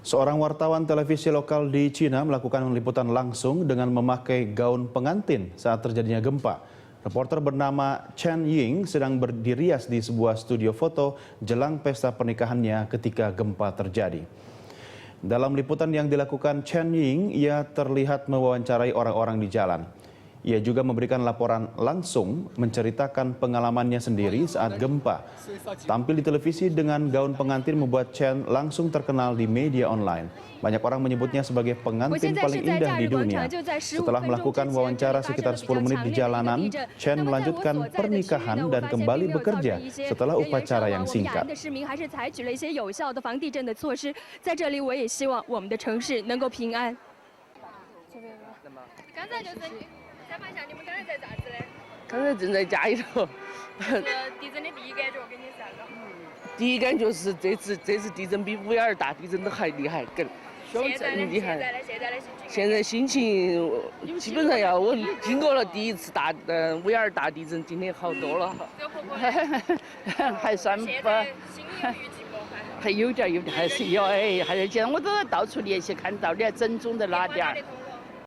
Seorang wartawan televisi lokal di Cina melakukan liputan langsung dengan memakai gaun pengantin saat terjadinya gempa. Reporter bernama Chen Ying sedang berdirias di sebuah studio foto jelang pesta pernikahannya ketika gempa terjadi. Dalam liputan yang dilakukan Chen Ying, ia terlihat mewawancarai orang-orang di jalan. Ia juga memberikan laporan langsung menceritakan pengalamannya sendiri saat gempa. Tampil di televisi dengan gaun pengantin membuat Chen langsung terkenal di media online. Banyak orang menyebutnya sebagai pengantin paling indah di dunia. Setelah melakukan wawancara sekitar 10 menit di jalanan, Chen melanjutkan pernikahan dan kembali bekerja setelah upacara yang singkat. 采访一下，你们刚才在咋子嘞？刚才正在家里头。地震的第一感觉跟你是啥个？第一感觉是这次地震比5.2大地震都还厉害，更厉害。现在心情基本上要我经过了第一次5.2大地震，今天好多了。还算不。心有余悸不？还有点，还是有哎，还是这样，我都到处联系看到的，整种的哪点儿。